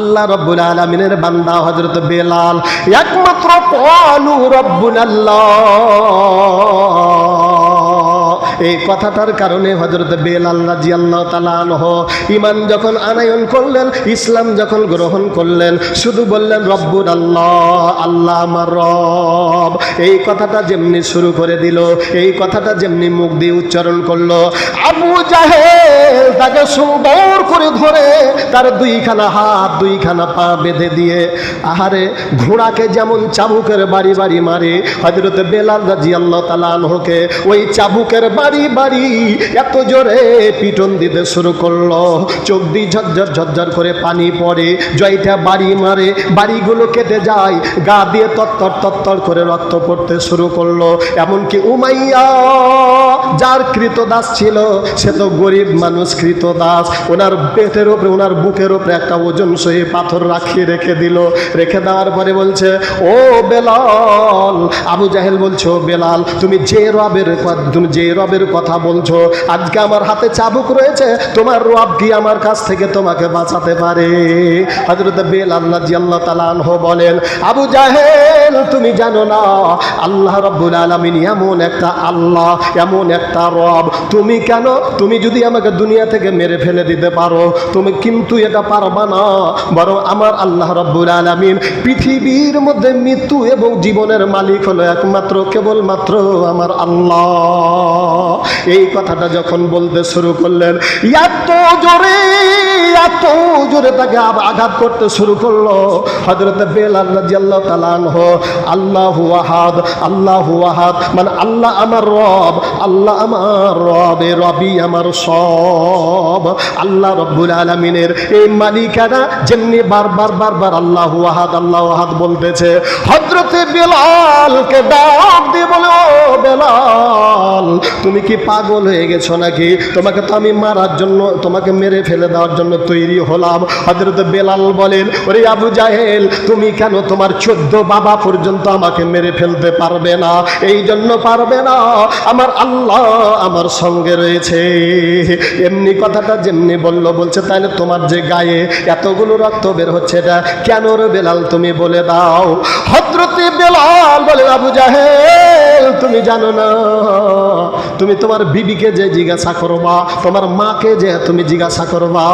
আল্লাহ রব্বুল আলামিনের বান্দা হযরত বেলাল একমাত্র ক্বালু রাব্বুনাল্লাহ, এই কথাটার কারণে হযরত বেলাল রাদিয়াল্লাহু তাআলা আনহু ঈমান যখন আনয়ন করলেন, ইসলাম যখন গ্রহণ করলেন, শুধু বললেন রব্বুল আল্লাহ, আল্লাহ আমার রব। এই কথাটা যেমনি শুরু করে দিল, এই কথাটা যেমনি মুখ দিয়ে উচ্চারণ করলো, আবু জাহেল তাকে সুন্দর করে ধরে তার দুইখানা হাত দুইখানা পা বেঁধে দিয়ে, আহারে ঘোড়াকে যেমন চাবুকের বাড়ি বাড়ি মারে, হযরত বেলাল রাদিয়াল্লাহু তাআলা আনহুকে ওই চাবুকের বাড়ি বাড়ি এত জোরে পিটন দিতে শুরু করলো, চোখ দিয়ে ঝরঝর ঝরঝর করে পানি পড়ে, জয়টা বাড়ি মারে, বাড়িগুলো কেটে যায়, গা দিয়ে তত্তর তত্তর করে রক্ত পড়তে শুরু করলো। এমনকি উমাইয়া যার কৃতদাস ছিল, সে তো গরিব মানুষ, কৃতদাস, ওনার পেটের উপরে ওনার বুকের উপরে একটা ওজন সহি পাথর রাখিয়ে রেখে দিল। রেখে দেওয়ার পরে বলছে, ও বেলাল, আবু জাহেল বলছে, ও বেলাল, তুমি যে রবের কথা বলছো, আজকে আমার হাতে চাবুক রয়েছে, তোমার রব কি আমার কাছ থেকে তোমাকে বাঁচাতে পারে? হযরত বেলাল রাদিয়াল্লাহু তাআলা আনহু বলেন, আবু জাহেল, তুমি জানো না আল্লাহ রাব্বুল আলামিন এমন একটা আল্লাহ, এমন একটা রব, তুমি কেন, তুমি যদি আমাকে দুনিয়া থেকে মেরে ফেলে দিতে পারো, তুমি কিন্তু এটা পারবা না, বরং আমার আল্লাহ রাব্বুল আলামিন পৃথিবীর মধ্যে মৃত্যু এবং জীবনের মালিক হলো একমাত্র কেবলমাত্র আমার আল্লাহ। এই কথাটা যখন বলতে শুরু করলেন, এত জোরে তাকে আঘাত করতে শুরু করলো, হযরত বেলাল রাদিয়াল্লাহু তাআলা আনহু আল্লাহু আহাদ, আল্লাহু আহাদ মানে আল্লাহ আমার রব, আল্লাহ আমার রব, এ রবই আমার সব। আল্লাহ রব্বুল আলামিনের এই মালিকানা যেমনি বারবার আল্লাহু আহাদ, আল্লাহু আহাদ বলতেছে, হযরত বেলালকে ডাক দিয়ে বলে, ও বেলাল, তুমি কি পাগল হয়ে গেছো নাকি? তোমাকে তো আমি মারার জন্য, তোমাকে মেরে ফেলে দেওয়ার জন্য তৈরি হলাম। হযরত বেলাল বলেন, ওরে আবু জাহেল, তুমি কেন, তোমার 14 বাবা পর্যন্ত আমাকে মেরে ফেলতে পারবে না, এই জন্য পারবে না, আমার আল্লাহ আমার সঙ্গে রয়েছে। এমনি কথাটা যেমনি বলছে, তাহলে তোমার যে গায়ে এতগুলো রক্ত বের হচ্ছে, এটা কেন রে বেলাল, তুমি বলে দাও। হযরত বেলাল বলে, আবু জাহেল, তুমি জানো না, তুমি তোমার বিবিকে যে জিজ্ঞাসা করবা, তোমার মাকে যে তুমি জিজ্ঞাসা করবা।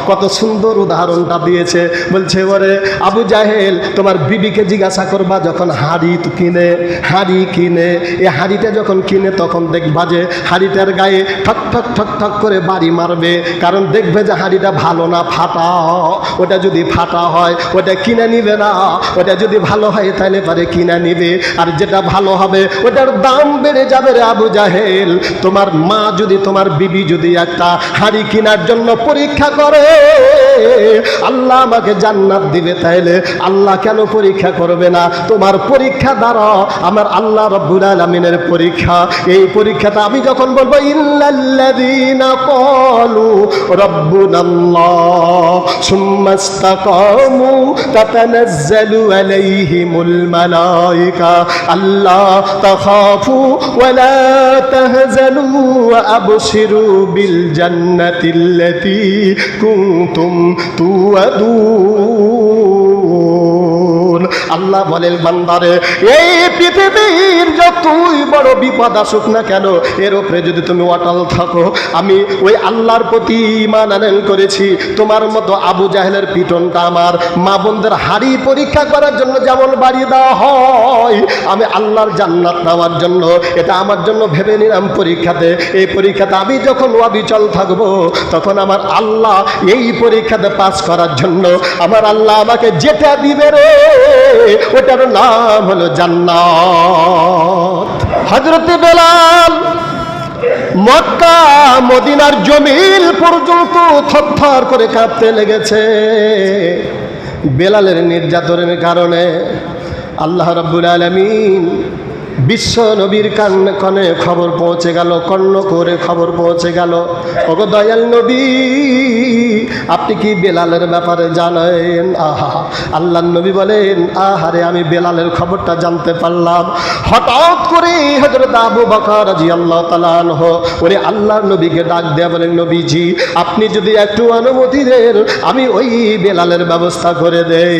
কত সুন্দর উদাহরণটা দিয়েছে, বলছে, ওরে আবু জাহেল, তোমার বিবিকে জিজ্ঞাসা করবা, যখন হাঁড়ি কিনে, এই হাঁড়িটা যখন কিনে, তখন দেখবা যে হাঁড়িটার গায়ে ঠক ঠক ঠক ঠক করে বাড়ি মারবে, কারণ দেখবে যে হাঁড়িটা ভালো না, ফাটা। ওটা যদি ফাটা হয় ওটা কিনে নিবে না, ওটা যদি ভালো হয় তাহলে পরে কিনে নিবে, আর যেটা ভালো হবে ওটার দাম বেড়ে যাবে রে আবু জাহেল। তোমার মা যদি, তোমার বিবি যদি একটা হাঁড়ি কেনার জন্য পরীক্ষা করে, আল্লাহ আমাকে জান্নাত দিবে, তাইলে আল্লাহ কেন পরীক্ষা করবে না? তোমার পরীক্ষা দ্বারা আমার আল্লাহ রব্বুল আলামিনের পরীক্ষা। এই পরীক্ষাটা আমি যখন বলবো, ইল্লাল্লাযীনা ক্বালু রাব্বুনাল্লাহ সুম্মা ইসতাকামু তাতানাজ্জালু আলাইহিমুল মালায়েকা আল্লা তাখাফু ওয়া লা তাহজানু ওয়া আবশিরু বিল জান্নাতিল্লাতী কুনতুম তুআদুন। আল্লাহ বলেন, বান্দারে, এই পৃথিবীর যতই বড় বিপদ আসুক না কেন, এর উপরে যদি তুমি অটল থাকো, আমি ওই আল্লাহর প্রতি ঈমান আনয়ন করেছি। তোমার মতো আবু জাহেলের পিটনটা আমার মা বোনদের হাড়ি পরীক্ষা করার জন্য যেমন বাড়ি দেওয়া হয়, আমি আল্লাহর জান্নাত নেওয়ার জন্য এটা আমার জন্য ভেবে নিলাম পরীক্ষাতে। এই পরীক্ষাতে আমি যখন অবিচল থাকবো, তখন আমার আল্লাহ এই পরীক্ষাতে পাস করার জন্য আমার আল্লাহ আমাকে যেটা দিবে রে, ওটার নাম হলো জান্নাত। হযরত বেলাল মক্কা মদিনার জমিন পর্যন্ত থরথর করে কাঁপতে লেগেছে। বেলালের নির্যাতনের কারণে আল্লাহ রাব্বুল আলামিন বিশ্ব নবীর কানে খবর পৌঁছে গেল, কর্ণ করে খবর পৌঁছে গেল। ওগো দয়াল নবী, আপনি কি বেলালের ব্যাপারে জানেন? আহা, আল্লাহর নবী বলেন, আহারে আমি বেলালের খবরটা জানতে পারলাম। হঠাৎ করে হযরত আবু বকর রাদিয়াল্লাহু তাআলা আনহু উনি আল্লাহর নবীকে ডাক দেয়া বলেন, নবীজি আপনি যদি একটু অনুমতি দেন আমি ওই বেলালের ব্যবস্থা করে দেই।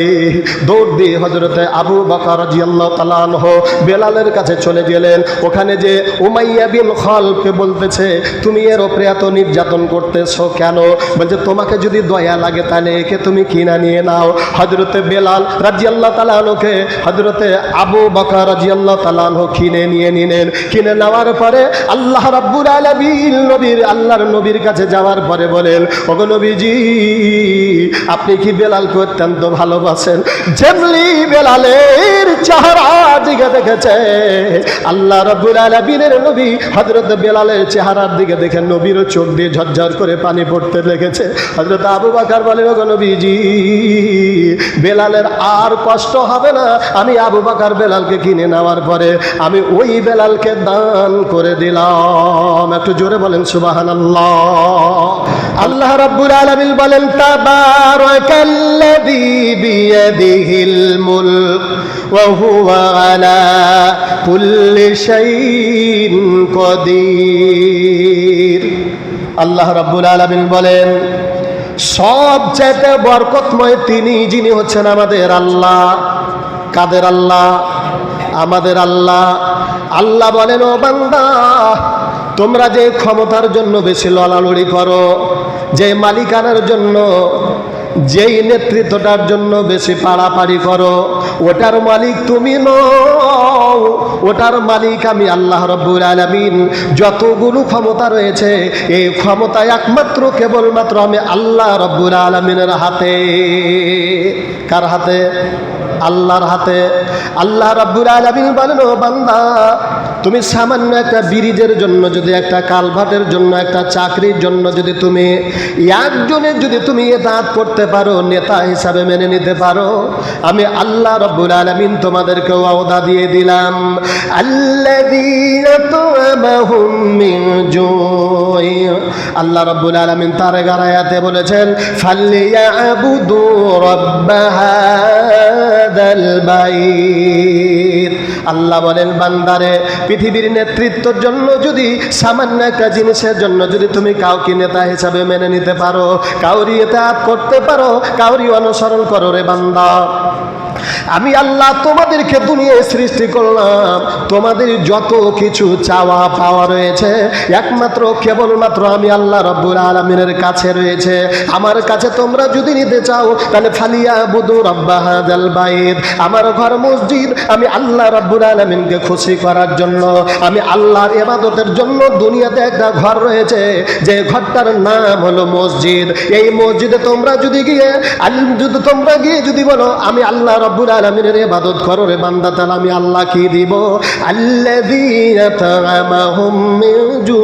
দৌড় দিয়ে হযরত আবু বকর রাদিয়াল্লাহু তাআলা আনহু বেলালের কাছে চলে গেলেন। ওখানে যে উমাইয়া বিন খালফকে বলতেছে, তুমি এর উপরে এত নির্যাতন করতেছো কেন? বলছে, তোমাকে যদি দয়া লাগে তাহলে একে তুমি কিনা নিয়ে নাও। হযরতে বেলাল রাদিয়াল্লাহু তাআলা আনহুকে হযরতে আবু বকর রাদিয়াল্লাহু তাআলা আনহু কিনে নিয়ে নিলেন। কিনে নেওয়ার পরে আল্লাহ রাব্বুল আলামিন আল্লাহর নবীর কাছে যাওয়ার পরে বলেন, ওগো নবীজি আপনি কি বেলালকে অত্যন্ত ভালোবাসেন? যেমনি বেলালের চেহারা দিকে দেখেছে আল্লাহ রাব্বুল আলামিনের নবী হযরত বেলালের চেহারার দিকে দেখে নবীরও চোখ দিয়ে ঝরঝর করে পানি পড়তে লেগেছে। হযরত আবু বকর বলেন, ওগো নবীজি বেলালের আর কষ্ট হবে না, আমি আবু বকর বেলালকে কিনে নেওয়ার পরে আমি ওই বেলালকে দান করে দিলাম। একটু জোরে বলেন সুবহানাল্লাহ। আল্লাহ রাব্বুল আলামিন বলেন, তাবারাকাল্লাযী বিয়াদিহিল মুলক ওয়া হুয়া আলা কুল্লি শাইইন কাদির। আল্লাহ রাব্বুল আলামিন বলেন, সবচেয়ে বরকতময় তিনি যিনি হচ্ছেন আমাদের আল্লাহ। কাদের আল্লাহ? আমাদের আল্লাহ। আল্লাহ বলেন, ও বান্দা তোমরা যে ক্ষমতার জন্য বেশি লড়ালড়ি করো, যে মালিকানার জন্য, যেই নেতৃত্বটার জন্য বেশি পাড়াপাড়ি করো, ওটার মালিক তুমি নও, ওটার মালিক আমি আল্লাহ রাব্বুল আলামিন। যতগুলো ক্ষমতা রয়েছে এই ক্ষমতা একমাত্র কেবলমাত্র আমি আল্লাহ রাব্বুল আলামিনের হাতে। কার হাতে? আল্লাহর হাতে। আল্লাহ রাব্বুল আলামিন বলেন, ও বান্দা তুমি সামান্য একটা ব্রিজের জন্য, যদি একটা কালভার্টের জন্য, একটা চাকরির জন্য যদি তুমি একজনের যদি তুমি ইতাআত করতে পারো, নেতা হিসাবে মেনে নিতে পারো, আমি আল্লাহ রাব্বুল আলামিন তোমাদেরকে ওয়াদা দিয়ে দিলাম, আল্লাযীনা তু'মাহুম মিন জুই। আল্লাহ রাব্বুল আলামিন তার গারায়াতে বলেছেন, ফালিয়াবুদু রাব্ব হাযাল বাইত। আল্লাহ বলেন, বান্দারে পৃথিবীর নেতৃত্বের জন্য যদি সামান্য একটা জিনিসের জন্য যদি তুমি কাউকে নেতা হিসাবে মেনে নিতে পারো, কাউরি ইতাআত করতে পারো, কাউরি অনুসরণ করো রে বান্দা, আমি আল্লাহ তোমাদেরকে দুনিয়ায় সৃষ্টি করলাম। তোমাদের যত কিছু চাওয়া পাওয়া রয়েছে একমাত্র কেবলমাত্র আমি আল্লাহ রাব্বুল আলামিনের কাছে রয়েছে। আমার কাছে তোমরা যদি নিতে চাও তাহলে ফালিয়াবুদু রাব্ব হাযাল বাইত। আমার ঘর মসজিদ আমি আল্লাহ রাব্বুল আলামিনকে খুশি করার জন্য, আমি আল্লাহর ইবাদতের জন্য দুনিয়াতে একটা ঘর রয়েছে, যে ঘরটার নাম হলো মসজিদ। এই মসজিদে তোমরা যদি গিয়ে যদি বলো আমি আল্লাহ রাব্বুল আলামিনের ইবাদত করো রে বান্দা, তাহলে আমি আল্লাহ কি দিব? আল্লাযীনা তা'আমাহুম মিন জু'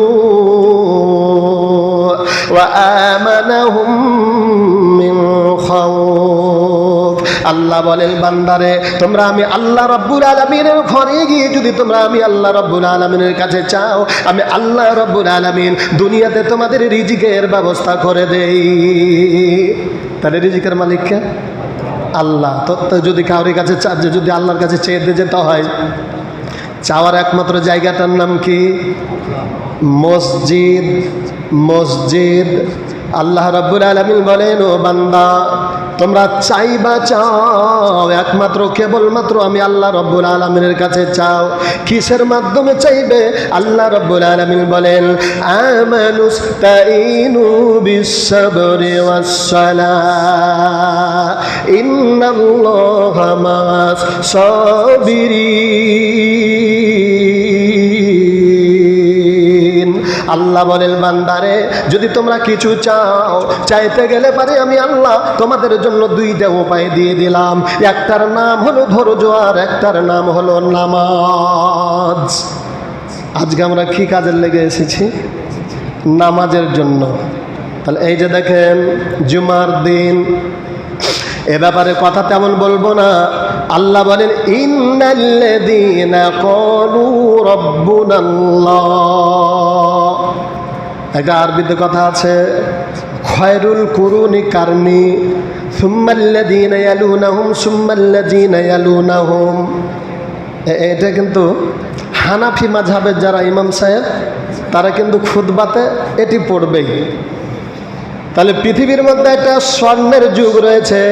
ওয়া আমানাহুম মিন খাউফ। আল্লাহ বলেন, বান্দারে তোমরা আমি আল্লাহ রাব্বুল আলামিনের ঘরে গিয়ে যদি তোমরা আমি আল্লাহ রাব্বুল আলামিনের কাছে চাও, আমি আল্লাহ রাব্বুল আলামিন দুনিয়াতে তোমাদের রিজিকের ব্যবস্থা করে দেই। তাহলে রিজিকের মালিক কে? আল্লাহ। তো যদি কাউরির কাছে যদি আল্লাহর কাছে চেয়ে যেতে হয়, চাওয়ার একমাত্র জায়গাটার নাম কি? মসজিদ। মসজিদ। আল্লাহ রাব্বুল আলামিন বলেন, ও বান্দা তোমরা চাইবা চাও একমাত্র কেবলমাত্র আমি আল্লাহ রাব্বুল আলামিনের কাছে চাও। কিসের মাধ্যমে চাইবে? আল্লাহ রাব্বুল আলামিন বলেন, আমানুস্তাইনু বিস-সাবরি ওয়াস-সালাহ ইন্নাল্লাহা মা'আস-সাবিরিন। আল্লাহ বলেন, বান্দারে যদি তোমরা কিছু চাও, চাইতে গেলে পারে আমি আল্লাহ তোমাদের জন্য দুইটা উপায় দিয়ে দিলাম। একটার নাম হলো ধৈর্য, আর একটার নাম হলো নামাজ। আজকে আমরা কি কাজের লেগে এসেছি? নামাজের জন্য। তাহলে এই যে দেখেন জুমার দিন, এ ব্যাপারে কথা তেমন বলবো না, আল্লাহ বলেন ইন্নাল্লাযীনা ক্বালু রাব্বুনাল্লাহ। একটা আরবিতে কথা আছে, খায়রুল কুরুনি কারনি সুম্মাল্লাযীনা ইয়ালুনাহুম সুম্মাল্লাযীনা ইয়ালুনাহুম। এটা কিন্তু হানাফি মাযহাবের যারা ইমাম সাহেব তারা কিন্তু খুতবাতে এটি পড়বেই। তাহলে পৃথিবীর মধ্যে একটা স্বর্ণের যুগ রয়েছে,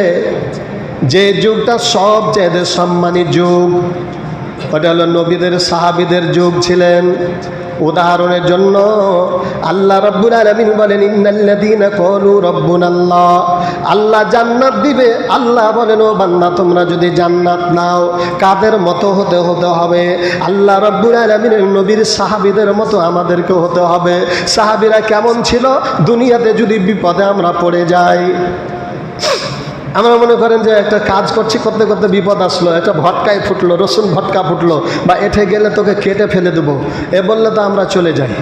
যে যুগটা সবচেয়ে সম্মানী যুগ, ওটা হলো নবীদের সাহাবীদের যুগ ছিলেন। উদাহরণের জন্য আল্লাহ রাব্বুল আলামিন বলেন ইন্নাল্লাযীনা ক্বালু রাব্বুনাল্লাহ, আল্লাহ জান্নাত দিবে। আল্লাহ বলেন ও বান্দা তোমরা যদি জান্নাত নাও কাদের মতো হতে হবে? আল্লাহ রাব্বুল আলামিনের নবীর সাহাবীদের মতো আমাদেরকে হতে হবে। সাহাবীরা কেমন ছিল? দুনিয়াতে যদি বিপদে আমরা পড়ে যাই, আমরা মনে করেন যে একটা কাজ করছি, করতে করতে বিপদ আসলো, একটা ভটকায় ফুটলো, রসুন ভটকা ফুটলো, বা এঠে গেলে তোকে কেটে ফেলে দেবো, এ বললে তো আমরা চলে যাই,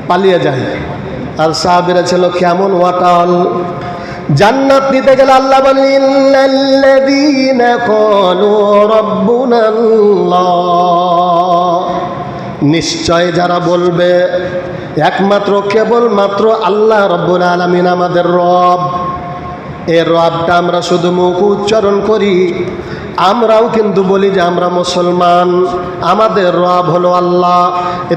পালিয়ে যাই। আর সাহাবীরা ছিল কেমন ওয়াটাল। জান্নাত নিতে গেলে আল্লাহ বলেন ইন্নাল্লাযীনা ক্বালু রাব্বুনাল্লাহ, নিশ্চয় যারা বলবে একমাত্র কেবলমাত্র আল্লাহ রাব্বুল আলামিন আমাদের রব। এর রবটা আমরা শুধু মুখ উচ্চারণ করি, আমরাও কিন্তু বলি যে আমরা মুসলমান, আমাদের রব হলো আল্লাহ,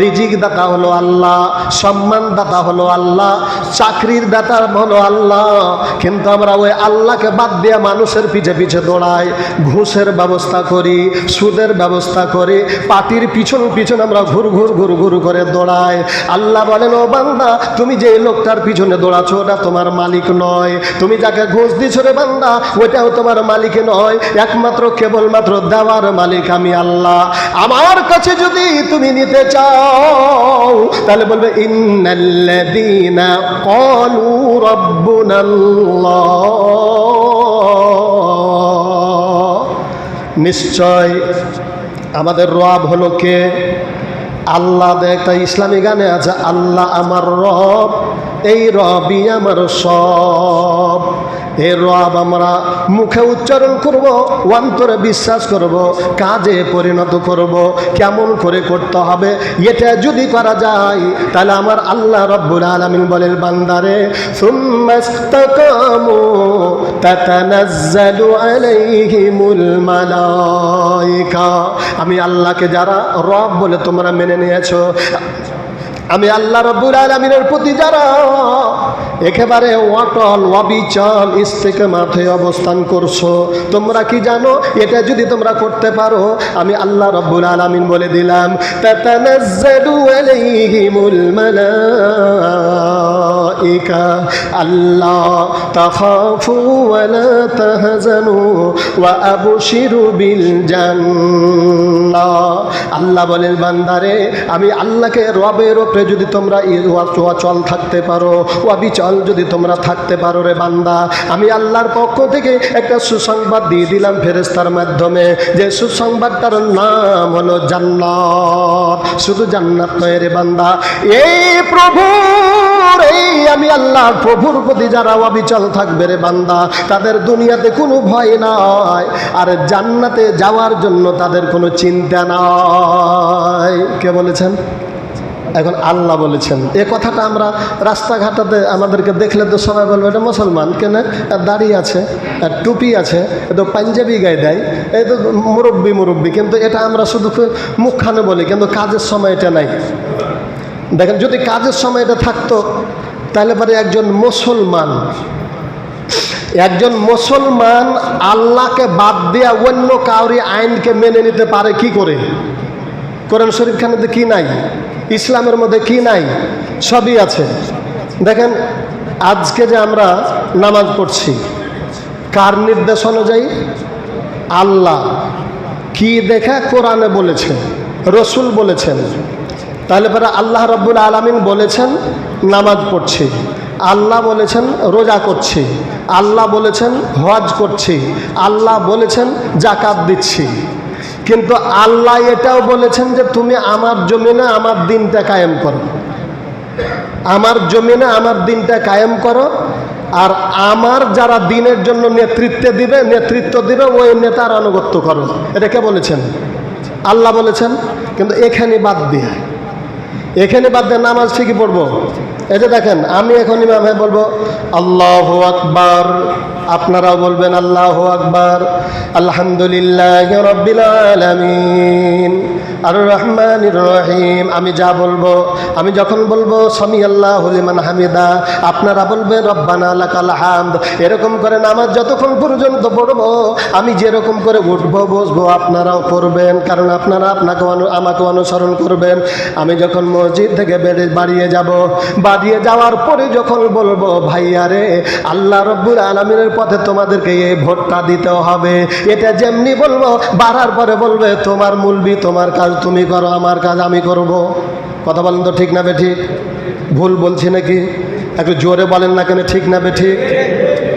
রিজিক দাতা হলো আল্লাহ, সম্মান দাতা হলো আল্লাহ, চাকরির দাতা হলো আল্লাহ। কিন্তু আমরা ওই আল্লাহকে বাদ দিয়ে মানুষের পিছে পিছে দৌড়াই, ঘুষের ব্যবস্থা করি, সুদের ব্যবস্থা করি, পার্টির পিছন পিছন আমরা ঘুর ঘুর করে দৌড়াই। আল্লাহ বলেন ও বান্দা তুমি যে লোকটার পিছনে দৌড়াচ্ছ ওটা তোমার মালিক নয়, তুমি যাকে ঘুষ দিচ্ছ রে বান্দা ওইটাও তোমার মালিক নয়, একমাত্র কেবলমাত্র দেওয়ার মালিক আমি আল্লাহ। আমার কাছে যদি তুমি নিতে চাও তাহলে বলবে ইন্নাল্লাযীনা ক্বালু রাব্বুনাল্লাহ, নিশ্চয় আমাদের রব হলো কে? আল্লাহ। একটা ইসলামী গানে আছে, আল্লাহ আমার রব, এই রবই আমার সব। এই রব আমরা মুখে উচ্চারণ করব, অন্তরে বিশ্বাস করব, কাজে পরিণত করব। কেমন করে করতে হবে এটা যদি করা যায় তাহলে আমার আল্লাহ রাব্বুল আলামিন বলেন বান্দারে সুম্মাস্তাকামু তাতানাজ্জালু আলাইহিমুল মালায়েকা, আমি আল্লাহকে যারা রব বলে তোমরা মেনে নিয়েছো, আমি আল্লাহ রাব্বুল আলামিনের প্রতি যারা একেবারে অটল অবিচল ইস্তেকামাতে অবস্থান করছো, তোমরা কি জানো এটা যদি তোমরা করতে পারো আমি আল্লাহ রাব্বুল আলামিন বলে দিলাম তাতানাজ্জালু আলাইহিমুল মালায়েকা আল্লাহ তাখাফু ওয়া লা তাহজানু ওয়া আবশিরু বিল জান্নাহ। আল্লাহ বলেন বান্দারে আমি আল্লাহকে রবের উপরে যদি তোমরা অচল থাকতে পারো, অবিচল যদি তোমরা থাকতে পারো রে বান্দা, আমি আল্লাহর পক্ষ থেকে একটা সুসংবাদ দিয়ে দিলাম ফেরেশতার মাধ্যমে, যে সুসংবাদটার নাম হলো জান্নাত। শুধু জান্নাত নয় রে বান্দা, এই প্রভুর এই আমি আল্লাহর প্রভুর প্রতি যারা অবিচল থাকবে রে বান্দা তাদের দুনিয়াতে কোনো ভয় নাই, আর জান্নাতে যাওয়ার জন্য তাদের কোনো চিন্তা নাই। কে বলেছেন? এখন আল্লাহ বলেছেন। এ কথাটা আমরা রাস্তাঘাটাতে আমাদেরকে দেখলে তো সবাই বলবে এটা মুসলমান, কেন দাড়ি আছে, টুপি আছে, এ তো পাঞ্জাবি গায়ে দেয়, এই তো মুরব্বী, কিন্তু এটা আমরা শুধু মুখখানে বলি, কিন্তু কাজের সময় এটা নাই। দেখেন যদি কাজের সময় এটা থাকতো তাহলে পরে একজন মুসলমান আল্লাহকে বাদ দিয়া অন্য কাউরি আইনকে মেনে নিতে পারে কি করে? কোরআন শরীফ খানেতে কি নাই? ইসলামের মধ্যে কি নাই? সবই আছে। দেখেন আজকে যে আমরা নামাজ পড়ছি কার নির্দেশ অনুযায়ী? আল্লাহ কি দেখে কোরআনে বলেছেন, রসুল বলেছেন। তাহলে পরে আল্লাহ রাব্বুল আলামিন বলেছেন নামাজ পড়ছি, আল্লাহ বলেছেন রোজা করছি, আল্লাহ বলেছেন হজ করছি, আল্লাহ বলেছেন যাকাত দিচ্ছি। কিন্তু আল্লাহ এটাও বলেছেন যে তুমি আমার জমিনে আমার দিনটা কায়েম করো, আমার জমিনে আমার দিনটা কায়েম করো। আর আমার যারা দিনের জন্য নেতৃত্ব দিবে ওই নেতার আনুগত্য করো। এটা কে বলেছেন? আল্লাহ বলেছেন। কিন্তু এখানে বাদ দিয়ে নামাজ ঠিকই পড়বো। এই যে দেখেন, আমি এখন ইমাম হয়ে বলবো আল্লাহু আকবার, আপনারাও বলবেন আল্লাহু আকবার। আলহামদুলিল্লাহি রাব্বিল আলামিন আর রহমানির রহিম। আমি যা বলবো, আমি যখন বলবো সামি আল্লাহু লিমান হামিদা, আপনারা বলবেন রব্বানা লাকাল হামদ। এরকম করে নামাজ যতক্ষণ পর্যন্ত পড়বো, আমি যেরকম করে উঠবো বসবো আপনারাও করবেন, কারণ আপনারা আমাকে অনুসরণ করবেন। আমি যখন মসজিদ থেকে বাড়িয়ে যাওয়ার পরে যখন বলবো ভাইয়া রে, আল্লাহ রব্বুল আলামিনের পথে তোমাদেরকে এই ভোটটা দিতে হবে, এটা যেমনি বলবো বাড়ার পরে বলবে তোমার মুলবি, তোমার কাজ তুমি করো, আমার কাজ আমি করব। কথা বলেন তো, ঠিক না বেঠিক? ভুল বলছি নাকি? একটু জোরে বলেন না কেন, ঠিক না বেঠিক?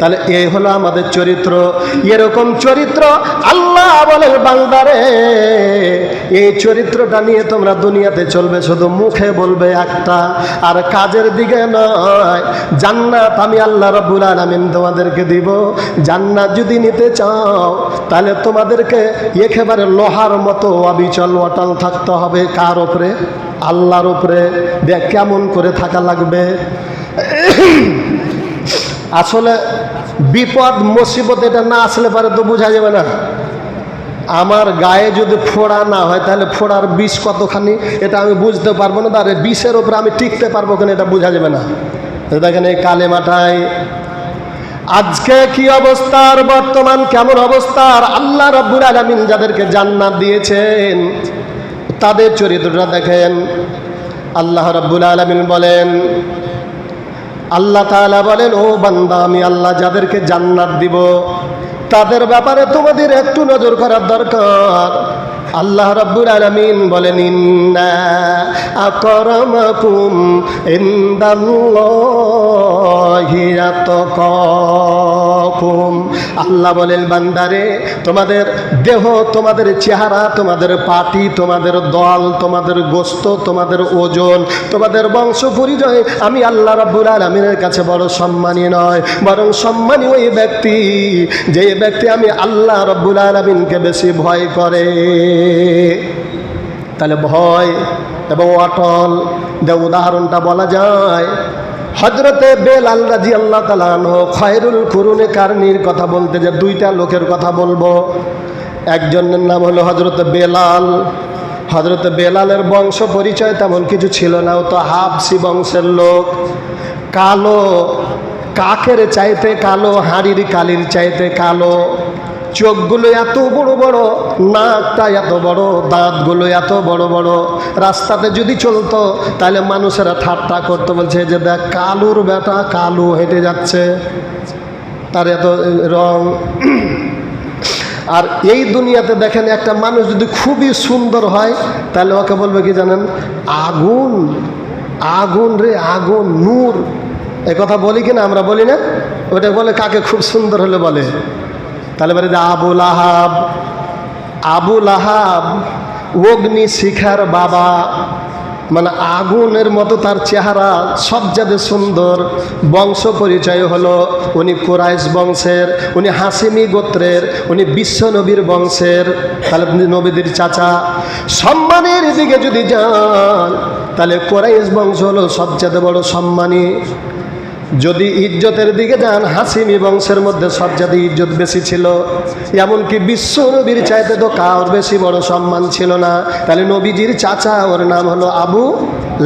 তাহলে এই হলো আমাদের চরিত্র। এরকম চরিত্র আল্লাহ বলেন বান্দারে, এই চরিত্রটা নিয়ে তোমরা দুনিয়াতে চলবে, শুধু মুখে বলবে একটা আর কাজের দিকে নয়। জান্নাত আমি আল্লাহ রাব্বুল আলামিন তোমাদেরকে দিব। জান্নাত যদি নিতে চাও তাহলে তোমাদেরকে একেবারে লোহার মতো অবিচল অটল থাকতে হবে। কার উপরে? আল্লাহর উপরে। দেখ কেমন করে থাকা লাগবে। আসলে বিপদ মুসিবত এটা না আসলে পারে তো বোঝা যাবে না। আমার গায়ে যদি ফোড়া না হয় তাহলে ফোড়ার বিষ কতখানি এটা আমি বুঝতে পারবো না, তার বিষের ওপরে আমি টিকতে পারবো কিনা এটা বোঝা যাবে না। দেখেন এই কালেমাটাই আজকে কি অবস্থার, বর্তমান কেমন অবস্থার, আল্লাহ রাব্বুল আলামিন যাদেরকে জান্নাত দিয়েছেন তাদের চরিত্রটা দেখেন। আল্লাহ রাব্বুল আলামিন বলেন, আল্লাহ তাআলা বলেন, ও বান্দা আমি আল্লাহ যাদেরকে জান্নাত দিব তাদের ব্যাপারে তোমাদের একটু নজর করার দরকার। আল্লাহ রাব্বুল আলামিন বলেন, ইন্না আকরামাকুম ইনদাল্লাহি আতকাকুম। আল্লাহ বলেন বান্দারে, তোমাদের দেহ, তোমাদের চেহারা, তোমাদের পাটি, তোমাদের দল, তোমাদের গোস্ত, তোমাদের ওজন, তোমাদের বংশ পরিচয় আমি আল্লাহ রাব্বুল আলামিনের কাছে বড় সম্মানী নয়, বরং সম্মানী ওই ব্যক্তি যে ব্যক্তি আমি আল্লাহ রাব্বুল আলামিনকে বেশি ভয় করে। তাহলে ভয় এবং অটল উদাহরণটা বলা যায়। হযরতে বেলাল রাদিয়াল্লাহু তাআলা আনহু খায়রুল কুরুনে কারনির কথা বলতে যে দুইটা লোকের কথা বলবো। একজনের নাম হলো হযরতে বেলাল। হযরতে বেলালের বংশ পরিচয় তেমন কিছু ছিল না, ও তো হাবশি বংশের লোক। কালো, কাকের চাইতে কালো, হাড়ির কালির চাইতে কালো, চোখগুলো এত বড় বড়, নাকটা এত বড়, দাঁতগুলো এত বড় বড়। রাস্তাতে যদি চলতো তাহলে মানুষেরা ঠাট্টা করতো, বলছে যে দেখ কালুর বেটা, কালু হেঁটে যাচ্ছে, তার এত রং। আর এই দুনিয়াতে দেখেন একটা মানুষ যদি খুবই সুন্দর হয় তাহলে ওকে বলবে কি জানেন? আগুন, আগুন রে আগুন, নূর। এ কথা বলি কিনা? আমরা বলি না? ওটা বলে কাকে খুব সুন্দর হলে বলে। তাহলে বলে যে আবুল আহাব, আবুল আহাব অগ্নি শিখার বাবা, মানে আগুনের মতো তার চেহারা, সবচেয়ে সুন্দর। বংশ পরিচয় হলো উনি কুরাইশ বংশের, উনি হাসিমি গোত্রের, উনি বিশ্ব নবীর বংশের, তাহলে নবীদের চাচা। সম্মানের দিকে যদি যান তাহলে কুরাইশ বংশ হলো সবচেয়ে বড় সম্মানী। যদি ইজ্জতের দিকে যান, হাসিমি বংশের মধ্যে সবচেয়ে ইজ্জত বেশি ছিল। এমনকি বিশ্ব নবীর চাইতে তো কার বেশি বড় সম্মান ছিল না। তাহলে নবীজির চাচা, ওর নাম হলো আবু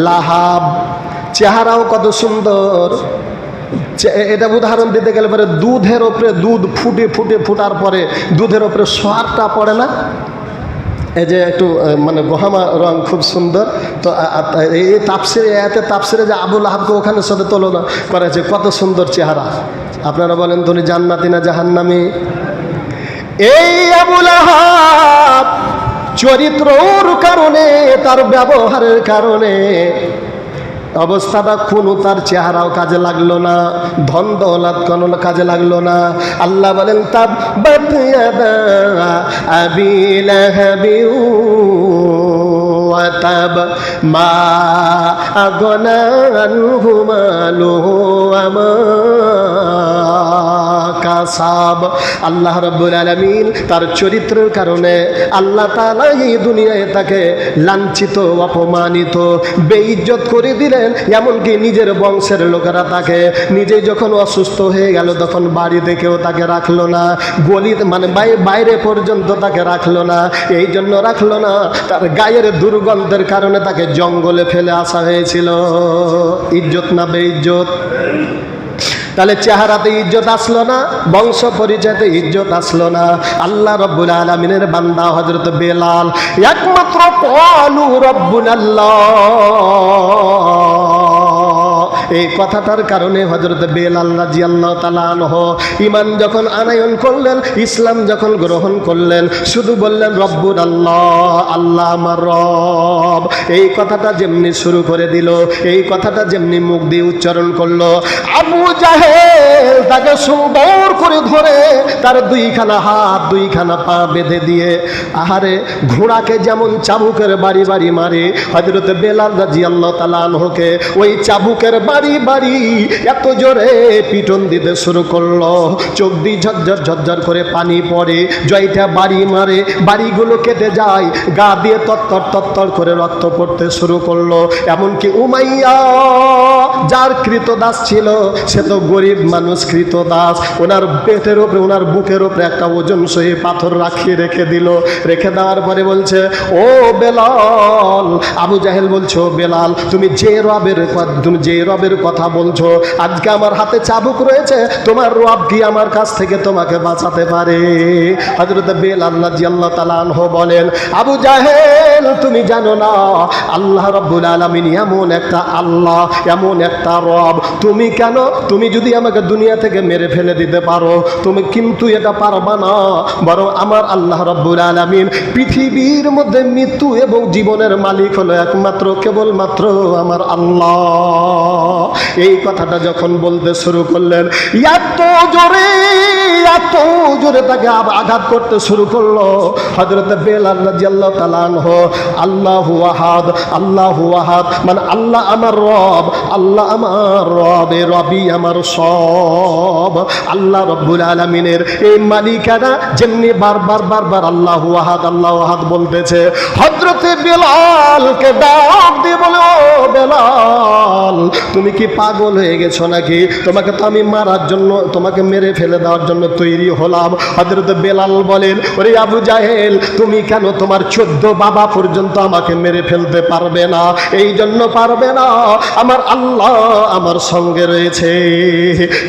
লাহাব। চেহারাও কত সুন্দর। এটা উদাহরণ দিতে গেলে পরে দুধের ওপরে দুধ ফুটার পরে দুধের ওপরে সোয়ারটা পড়ে না, এই যে একটু মানে গহমা রং, খুব সুন্দর। তো এই তাফসিরে যে আবুল আহাবকে ওখানে সাথে তুলনা করেছে, কত সুন্দর চেহারা। আপনারা বলেন তো উনি জান্নাতি না জাহান্নামী? এই আবুল আহাব চরিত্রর কারণে, তার ব্যবহারের কারণে অবস্থাটা কোনো, তার চেহারাও কাজে লাগলো না, ধন দৌলত কোনো কাজে লাগলো না। আল্লাহ বলেন তাব্বাত ইয়াদা আবি লাহাবি ওয়া তাব মা আগনা আনহু মালুহু ওয়া মা কাসাব। আল্লাহ রাব্বুল আলামিন তার চরিত্রের কারণে আল্লাহ তাআলা এই দুনিয়ায় তাকে লাঞ্ছিত, অপমানিত, বেইজ্জত করে দিলেন। এমনকি নিজের বংশের লোকেরা তাকে, নিজে যখন অসুস্থ হয়ে গেল তখন বাড়িতে কেউ তাকে রাখলো না, গলি মানে বাইরে পর্যন্ত তাকে রাখলো না। এই জন্য রাখলো না, তার গায়ের দুর্গন্ধের কারণে তাকে জঙ্গলে ফেলে আসা হয়েছিল। ইজ্জত না বেইজ্জত? তাহলে চেহারাতে ইজ্জত আসলো না, বংশ পরিচয়তে ইজ্জত আসলো না। আল্লাহ রাব্বুল আলামিনের বান্দা হযরত বেলাল একমাত্র ক্বালু রাব্বুনাল্লাহ, এই কথাটার কারণে হযরত বেলাল রাদিয়াল্লাহু তাআলা আনহু ঈমান যখন আনয়ন করলেন, ইসলাম যখন গ্রহণ করলেন, শুধু বললেন রব্বুল আল্লাহ, আল্লাহ আমার রব। এই কথাটা যেমনি শুরু করে দিল, এই কথাটা যেমনি মুখ দিয়ে উচ্চারণ করলো, আবু জাহেল তাকে সুন্দর করে ধরে তার দুইখানা হাত দুইখানা পা বেঁধে দিয়ে, আহারে ঘোড়াকে যেমন চাবুকের বাড়ি বাড়ি মারে, হযরত বেলাল রাদিয়াল্লাহু তাআলা আনহুকে ওই চাবুকের বাড়ি বাড়ি এত জোরে পিটন দিতে শুরু করলো, চোখ দিয়ে ঝরঝর ঝরঝর করে পানি পড়ে, জয়টা বাড়ি মারে, বাড়িগুলো কেটে যায়, গা দিয়ে তত্তর তত্তর করে রক্ত পড়তে শুরু করলো। এমনকি উমাইয়া যার কৃতদাস ছিল, সে তো গরিব মানুষ, কৃতদাস, ওনার পেটের উপরে, ওনার বুকের উপরে একটা ওজন সহি পাথর রাখিয়ে রেখে দিল। রেখে দেওয়ার পরে বলছে, ও বেলাল, আবু জাহেল বলছো বেলাল, তুমি যে রবের কথা বলছো, আজকে আমার হাতে চাবুক রয়েছে, তোমার রব কি আমার কাছ থেকে তোমাকে বাঁচাতে পারে? হযরত বেলাল রাদিয়াল্লাহু তাআলা আনহু বলেন, আবু জাহেল তুমি জানো না আল্লাহ রাব্বুল আলামিন এমন একটা আল্লাহ, এমন একটা রব, তুমি কেন, তুমি যদি আমাকে দুনিয়া থেকে মেরে ফেলে দিতে পারো, তুমি কিন্তু এটা পারবা না, বরং আমার আল্লাহ রাব্বুল আলামিন পৃথিবীর মধ্যে মৃত্যু এবং জীবনের মালিক হলো একমাত্র কেবলমাত্র আমার আল্লাহ। এই কথাটা যখন বলতে শুরু করলেন, এত জোরে তাকে আঘাত করতে শুরু করলো, হযরত বেলাল রাদিয়াল্লাহু তাআলা আনহু আল্লাহু আহাদ, আল্লাহু আহাদ মানে আল্লাহ আমার রব, আল্লাহ আমার রব, রবি আমার সব। আল্লাহ রাব্বুল আলামিনের এই মালিকানা যেমনি বারবার আল্লাহু আহাদ, আল্লাহু আহাদ বলতেছে, হযরত বেলালকে ডাক দিয়ে বলে, ও বেলাল তুমি কি পাগল হয়ে গেছো নাকি? তোমাকে তো আমি মারার জন্য, তোমাকে মেরে ফেলে দেওয়ার জন্য তৈরি হলাম। হযরত বেলাল বলেন, ওরে আবু জাহেল তুমি কেন, তোমার 14 বাবা পর্যন্ত আমাকে মেরে ফেলতে পারবে না। এই জন্য পারবে না, আমার আল্লাহ আমার সঙ্গে রয়েছে।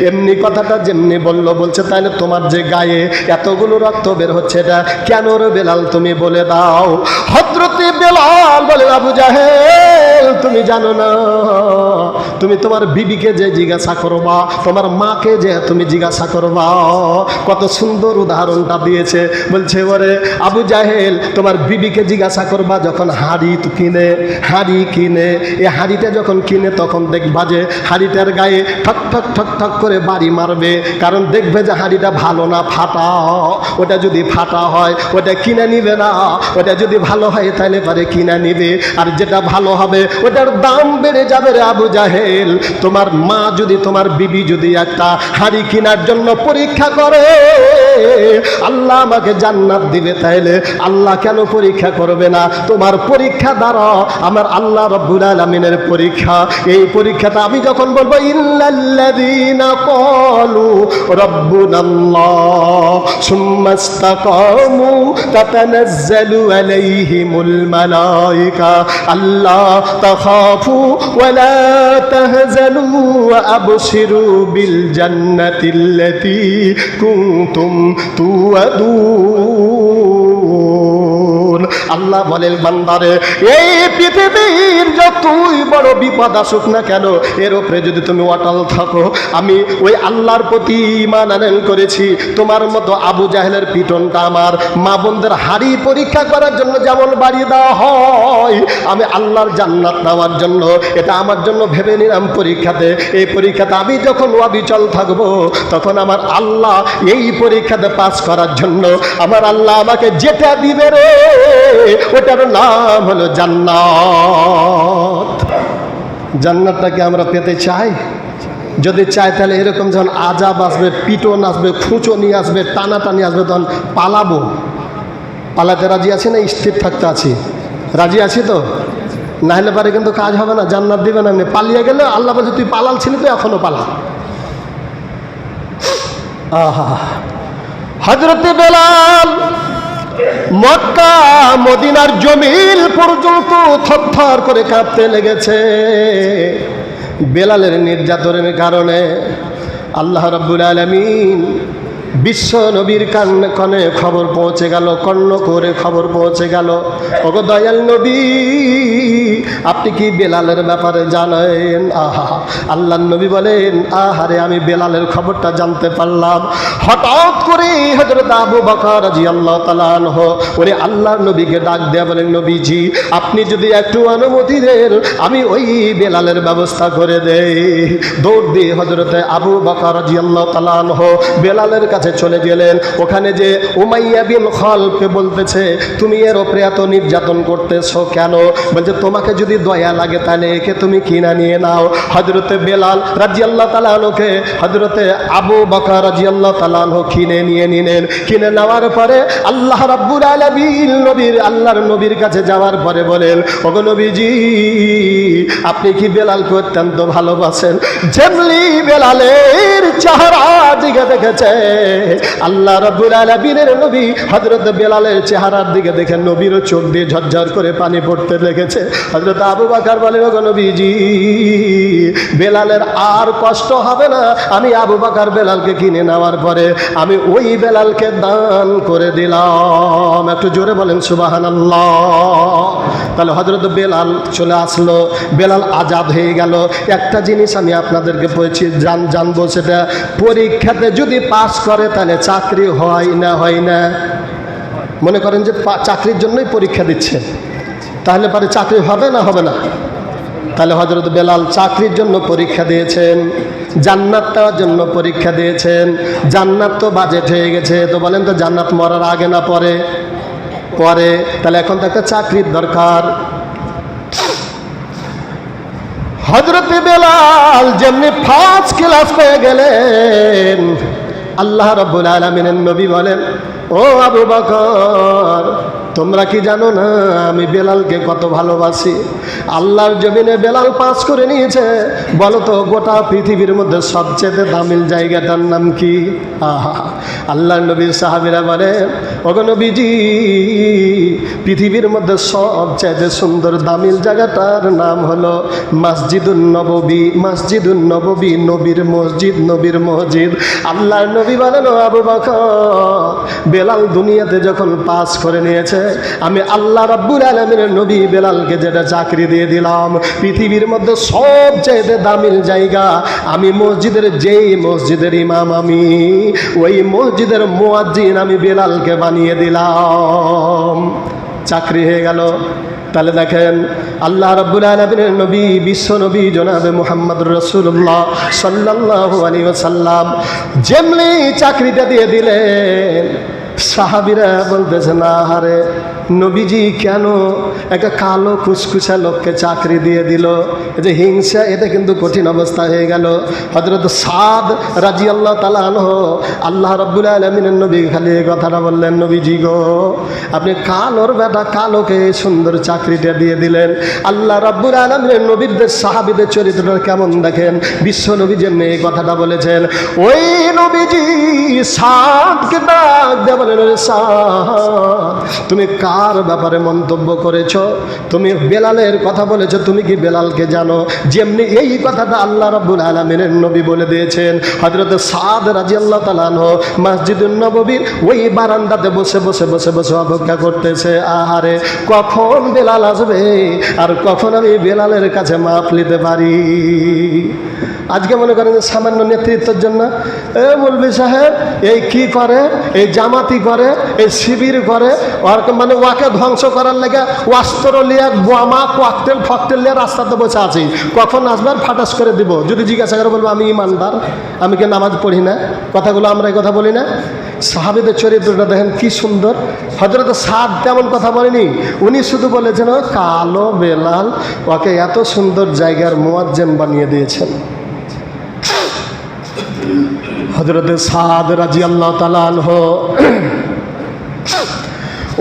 এমনি কথাটা যেমনি বলছে, তাহলে তোমার যে গায়ে এতগুলো রক্ত বের হচ্ছে এটা কেন রে বেলাল, তুমি বলে দাও। হযরত বেলাল বলে, আবু জাহেল তুমি জানো না, তুমি তোমার বিবিকে যে জিজ্ঞাসা করবা, তোমার মাকে যে তুমি জিজ্ঞাসা করবা। কত সুন্দর উদাহরণটা দিয়েছে, বলছে ওরে আবু জাহেল তোমার বিবিকে জিজ্ঞাসা করবা, যখন হাঁড়ি কিনে, এই হাঁড়িটা যখন কিনে তখন দেখবা যে হাঁড়িটার গায়ে ঠক ঠক ঠক ঠক করে বাড়ি মারবে, কারণ দেখবে যে হাঁড়িটা ভালো না, ফাটা। ওটা যদি ফাটা হয় ওটা কিনে নিবে না, ওটা যদি ভালো হয় তাহলে পরে কিনে নিবে, আর যেটা ভালো হবে ওটার দাম বেড়ে যাবে রে আবু জাহেল। তোমার মা যদি, তোমার বিবি যদি একটা হাঁড়ি কেনার জন্য পরীক্ষা করে, আল্লাহ আমাকে জান্নাত দিবে, তাইলে আল্লাহ কেন পরীক্ষা করবে না? তোমার পরীক্ষা দ্বারা আমার আল্লাহ রাব্বুল আলামিনের পরীক্ষা। এই পরীক্ষাটা আমি যখন বলবো, ইল্লাল্লাযীনা ক্বালু রাব্বুনাল্লাহ সুম্মা ইসতাকামু তাতানাজ্জালু আলাইহিমুল মালায়েকা আল্লা তাখাফু ওয়া লা তাহজানু ওয়া আবশিরু বিল জান্নাতিল্লাতী কুনতুম তুআদুন। আল্লাহ বলেন, বান্দারে এই পৃথিবীর যতই বড় বিপদ আসুক না কেন, এর উপরে যদি তুমি অটল থাকো, আমি ওই আল্লাহর প্রতি ঈমান আনয়ন করেছি। তোমার মতো আবু জাহেলের পিটনটা আমার মা বোনদের হাড়ি পরীক্ষা করার জন্য যেমন বাড়ি দেওয়া হয়, আমি আল্লাহর জান্নাত নেওয়ার জন্য এটা আমার জন্য ভেবে নিলাম পরীক্ষাতে। এই পরীক্ষাতে আমি যখন অবিচল থাকবো, তখন আমার আল্লাহ এই পরীক্ষাতে পাস করার জন্য আমার আল্লাহ আমাকে যেটা দিবে রে ওটার নাম হলো জান্নাত। জান্নাতটাকে আমরা পেতে চাই? যদি চাই তাহলে এরকম যখন আজাব আসবে, পিটন আসবে, খুঁচনি আসবে, টানাটানি আসবে, তখন পালাবো। পালাতে রাজি আছি না স্থির থাকতে আছি? রাজি আছি তো? না হলে পারে কিন্তু কাজ হবে না, জান্নাত দিবে না। এমনি পালিয়ে গেলে আল্লাহ বলছে তুই পালাল ছিলি, তুই এখনো পালা। আহা, হযরতে বেলাল মক্কা মদিনার জমিন পর্যন্ত থরথর করে কাঁপতে লেগেছে বেলালের নির্যাতনের কারণে। আল্লাহ রাব্বুল আলামিন বিশ্ব নবীর কানে খবর পৌঁছে গেল, কর্ণ করে খবর পৌঁছে গেল। ওগো দয়াল নবী, আপনি কি বেলালের ব্যাপারে জানেন? আহা, আল্লাহর নবী বলেন, আহারে আমি বেলালের খবরটা জানতে পারলাম। হঠাৎ করে হযরত আবু বকর রাদিয়াল্লাহু তাআলা আনহু ওরে আল্লাহর নবীকে ডাক দেয়া বলেন, নবীজি আপনি যদি একটু অনুমতি দেন আমি ওই বেলালের ব্যবস্থা করে দেই। দৌড় দিয়ে হযরতে আবু বকর রাদিয়াল্লাহু তাআলা আনহু বেলালের কাছে চলে গেলেন। ওখানে যে উমাইয়া বিন খালফকে বলতেছে, তুমি এর উপরে এত নির্যাতন করতেছো কেন? বলছে তোমাকে যদি দয়া লাগে তাহলে একে তুমি কিনা নিয়ে নাও। হযরতে বেলাল রাদিয়াল্লাহু তাআলা আনহুকে হযরতে আবু বকর রাদিয়াল্লাহু তাআলা আনহু কিনে নিয়ে নিলেন। কিনে নেওয়ার পরে আল্লাহ রাব্বুল আলামিন আল্লাহর নবীর কাছে যাওয়ার পরে বলেন, ওগো নবীজি আপনি কি বেলালকে অত্যন্ত ভালোবাসেন? যেমনি বেলালের চেহারা দিকে দেখেছে আল্লাহ রাব্বুল আলামিনের নবী হযরত বেলালের চেহারার দিকে দেখে নবীরও চোখ দিয়ে ঝরঝর করে পানি পড়তে লেগেছে। হযরত আবু বকর বলেন, ওগো নবীজি বেলালের আর কষ্ট হবে না, আমি আবু বকর বেলালকে কিনে নেওয়ার পরে আমি ওই বেলালকে দান করে দিলাম। একটু জোরে বলেন সুবহানাল্লাহ। তাহলে হযরত বেলাল চলে আসলো, বেলাল আজাদ হয়ে গেল। একটা জিনিস আমি আপনাদেরকে বলছি, জানবো সেটা, পরীক্ষাতে যদি পাস করে তাহলে চাকরি হয় না হয় না? মনে করেন যে চাকরির জন্যই পরীক্ষা দিচ্ছে, তাহলে পরে চাকরি হবে না হবে না? তাহলে হযরত বেলাল চাকরির জন্য পরীক্ষা দিয়েছেন, জান্নাত পাওয়ার জন্য পরীক্ষা দিয়েছেন। জান্নাত তো বাজেট হয়ে গেছে, তো বলেন তো জান্নাত মরার আগে না পরে? পরে। তাহলে এখন তো একটা চাকরির দরকার। হযরত বেলাল যেমনি ফার্স্ট ক্লাস পেয়ে গেলেন, আল্লাহ রাব্বুল আলামিনের নবী বলেন, ও আবু বকর তোমরা কি জানো না আমি বেলালকে কত ভালোবাসি? আল্লাহর জমিনে বেলাল পাস করে নিয়েছে। বলো তো গোটা পৃথিবীর মধ্যে সবচেয়ে দামিল জায়গাটার নাম কি? আহা, আল্লাহর নবীর সাহাবীরা বলেন, ওগো নবীজি পৃথিবীর মধ্যে সবচেয়ে সুন্দর দামিল জায়গাটার নাম হলো মসজিদুন নববী। মসজিদুন নববী, নবীর মসজিদ, নবীর মসজিদ। আল্লাহর নবী বলেন, ও আবু বকর বেলাল দুনিয়াতে যখন পাস করে নিয়েছে, আমি আল্লাহ রাব্বুল আলামিনের নবী বেলালকে যেটা চাকরি দিয়ে দিলাম, পৃথিবীর মধ্যে সবচেয়ে দামিল জায়গা, আমি মসজিদের যেই মসজিদের ইমাম, আমি ওই মসজিদের মুয়াজ্জিন আমি বেলালকে বানিয়ে দিলাম। চাকরি হয়ে গেল। তাহলে দেখেন আল্লাহ রাব্বুল আলামিনের নবী, বিশ্ব নবী জনাবে মুহাম্মদুর রাসূলুল্লাহ সাল্লাল্লাহু আলাইহি ওয়াসাল্লাম যেমনি চাকরিটা দিয়ে দিলেন, সাহাবীরা বলতেছে, না হারে নবীজি কেন একটা কালো কুচকুচা লোককে চাকরি দিয়ে দিল? এই যে হিংসা, এটা কিন্তু কঠিন অবস্থা হয়ে গেল। হযরত সাদ রাদিয়াল্লাহু তাআলা আনহু আল্লাহ রাব্বুল আলামিনের নবী খালি এই কথাটা বললেন, নবীজি গো আপনি কালোর বেটা কালোকে সুন্দর চাকরিটা দিয়ে দিলেন। আল্লাহ রাব্বুল আলামিনের নবীদের সাহাবীদের চরিত্রটা কেমন দেখেন। বিশ্ব নবী যেমনি এই কথাটা বলেছেন, ওই নবীজি সাদকে ডাক দেয়া বলেন, সাদ তুমি কার ব্যাপারে মন্তব্য করেছো? তুমি বেলালের কথা বলেছো, তুমি কি বেলালকে জানো? যেমনি এই কথাটা আল্লাহ রাব্বুল আলামিনের নবী বলে দিয়েছেন। হযরত সাদ রাদিয়াল্লাহু তাআলা আনহু মসজিদুন নববীর ওই বারান্দাতে বসে বসে বসে বসে অপেক্ষা করতেছে, আহারে কখন বেলাল আসবে আর কখন আমি বেলালের কাছে মাপ নিতে পারি। আজকে মনে করেন যে সামান্য নেতৃত্বের জন্য মৌলভী সাহেব এই কি করে, এই জামাতি করে, এই শিবির করে, আর মানে ওয়াকে ধ্বংস করার লেগে অস্ত্র লিয়ে বোমা ককটেল ফকটেল নিয়ে রাস্তাতে বসে আছি, কখন আসবার ফাটাস করে দিব। যদি জিজ্ঞাসা করে বলবো আমি ইমানদার, আমি কি নামাজ পড়ি না? কথাগুলো আমরা এই কথা বলি না। সাহাবীদের চরিত্রটা দেখেন কি সুন্দর। হযরত সাদ তেমন কথা বলেনি, উনি শুধু বলেছেন ও কালো বেলাল, ওকে এত সুন্দর জায়গার মুয়াজ্জিন বানিয়ে দিয়েছেন। হযরত সাদ রাদিয়াল্লাহু তাআলা আনহু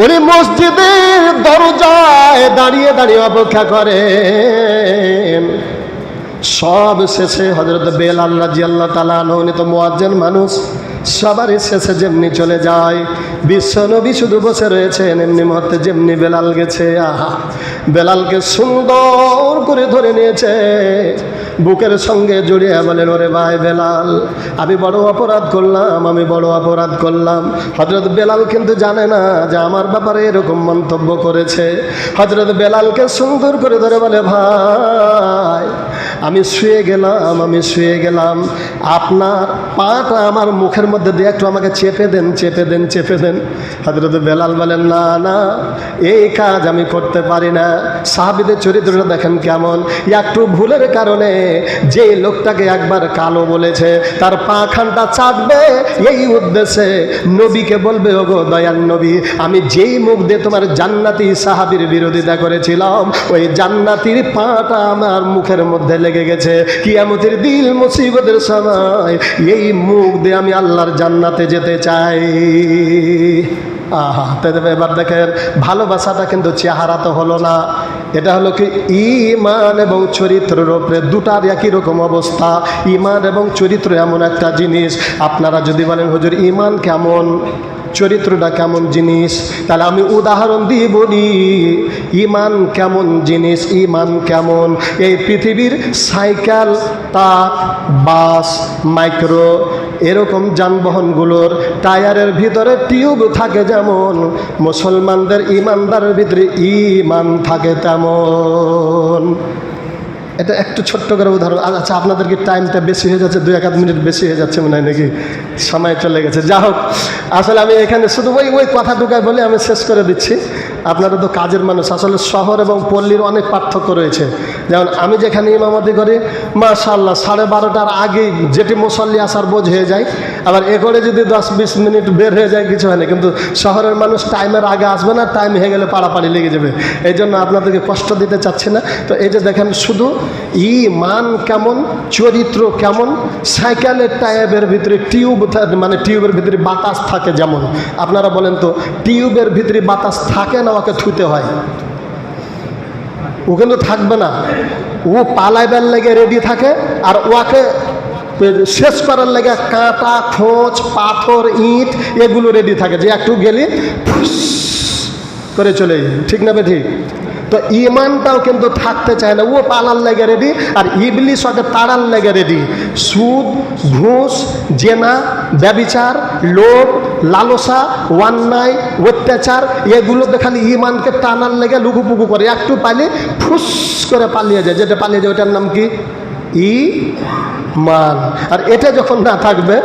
উনি মসজিদের দরজায় দাঁড়িয়ে দাঁড়িয়ে অপেক্ষা করেন। সব শেষে হযরত বেলাল রাদিয়াল্লাহু তাআলা আনহু, উনি তো মুয়াজ্জিন মানুষ, সবারই শেষে যেমনি চলে যায়, বিশ্বনবী শুধু বসে রয়েছেন, এমনি মুহূর্তে যেমনি বেলাল গেছে, আহা, বেলালকে সুন্দর করে ধরে নিয়েছে, বুকের সঙ্গে জড়িয়ে বলেন, ওরে ভাই বেলাল, আমি বড় অপরাধ করলাম, আমি বড় অপরাধ করলাম। হযরত বেলাল কিন্তু জানে না যে আমার ব্যাপারে এরকম মন্তব্য করেছে। হযরত বেলালকে সুন্দর করে ধরে বলে, ভাই আমি শুয়ে গেলাম, আপনার পাটা আমার মুখের মধ্যে দিয়ে একটু আমাকে চেপে দেন। হযরত বেলাল বলেন, না না, এই কাজ আমি করতে পারি না। সাহাবীদের চরিত্রটা দেখেন কেমন, একটু ভুলের কারণে যে লোকটাকে একবার কালো বলেছে তার পাখানটা চাটবে, এই উদ্দেশ্যে নবীকে বলবে, ওগো দয়ার নবী, আমি যেই মুখ দিয়ে তোমার জান্নাতি সাহাবীর বিরোধিতা করেছিলাম, ওই জান্নাতির পাটা আমার মুখের মধ্যে লেগে গেছে। কিয়ামতের দিন মুসিবতের সময় এই মুখ দিয়ে আমি আল্লাহর জান্নাতে যেতে চাই। আহা, এবার দেখেন ভালোবাসাটা কিন্তু চেহারা তো হলো না, এটা হলো কি ঈমান এবং চরিত্রের উপরে, দুটার একই রকম অবস্থা। ঈমান এবং চরিত্র এমন একটা জিনিস, আপনারা যদি বলেন হুজুর ঈমান কেমন, চরিত্রটা কেমন জিনিস, তাহলে আমি উদাহরণ দিয়ে বলি ঈমান কেমন জিনিস। ঈমান কেমন, এই পৃথিবীর সাইকেল, ট্রাক, বাস, মাইক্রো এরকম যানবাহনগুলোর টায়ারের ভিতরে টিউব থাকে যেমন, মুসলমানদের ঈমানদারের ভিতরে ঈমান থাকে তেমন। এটা একটু ছোট্ট করে উদাহরণ। আচ্ছা, আপনাদের কি টাইমটা বেশি হয়ে যাচ্ছে, 2-1 মিনিট বেশি হয়ে যাচ্ছে মনে হয় নাকি, সময় চলে গেছে। যা হোক, আসলে আমি এখানে শুধু ওই কথা ঢুকায় বলে আমি শেষ করে দিচ্ছি। আপনারা তো কাজের মানুষ, আসলে শহর এবং পল্লীর অনেক পার্থক্য রয়েছে। যেমন আমি যেখানে ইমামতি করি, মাশাআল্লাহ 12:30টার আগেই যেটি মুসল্লি আসার বোঝ হয়ে যায়, আবার এ করে যদি 10-20 মিনিট বের হয়ে যায় কিছু হয় না। কিন্তু শহরের মানুষ টাইমের আগে আসবে না, টাইম হয়ে গেলে পাড়াপাড়ি লেগে যাবে। এই জন্য আপনাদেরকে কষ্ট দিতে চাচ্ছি না। তো এই যে দেখেন শুধু ঈমান কেমন, চরিত্র কেমন, সাইকেলের টায়ারের ভিতরে টিউব, মানে টিউবের ভিতরে বাতাস থাকে যেমন। আপনারা বলেন তো, টিউবের ভিতরে বাতাস থাকে না, ওকে থুতে হয়? ও কিন্তু থাকবে না, ও পালাইবার লেগে রেডি থাকে, আর ওকে শেষ করার লেগে কাঁটা, খোঁজ, পাথর, ইট এগুলো রেডি থাকে, যে একটু গেলে ফুস করে চলে যায়। ঠিক না ঠিক? তো ঈমানটাও কিন্তু থাকতে চায় না, ও পালার লেগে রেডি, আর ইবলিস ওকে তাড়ার লেগে রেডি। সুদ, ঘুষ, জেনা, ব্যভিচার, লোভ, লালসা, অন্যায়, অত্যাচার এগুলোতে খালি ঈমানকে টানার লেগে লুকুপুকু করে, একটু পালে ফুস করে পালিয়ে যায়। যেটা পালিয়ে যায় ওটার নাম কি? ঈমান। আর এটা যখন না থাকবে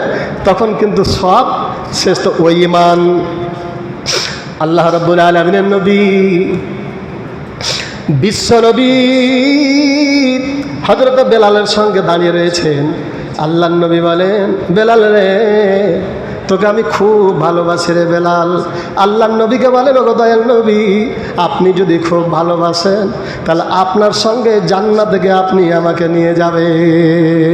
তখন কিন্তু সব শেষ। তো ওই ঈমান আল্লাহ রাব্বুল আলামিনের নবী, বিশ্বনবী হযরত বেলালের সঙ্গে দাঁড়িয়ে রয়েছেন। আল্লাহর নবী বলেন, বেলাল রে, তোকে আমি খুব ভালোবাসি রে বেলাল। আল্লাহর নবীকে বলেন, ওগো দয়াল নবী, আপনি যদি খুব ভালোবাসেন তাহলে আপনার সঙ্গে জান্নাতে থেকে আপনি আমাকে নিয়ে যাবেন।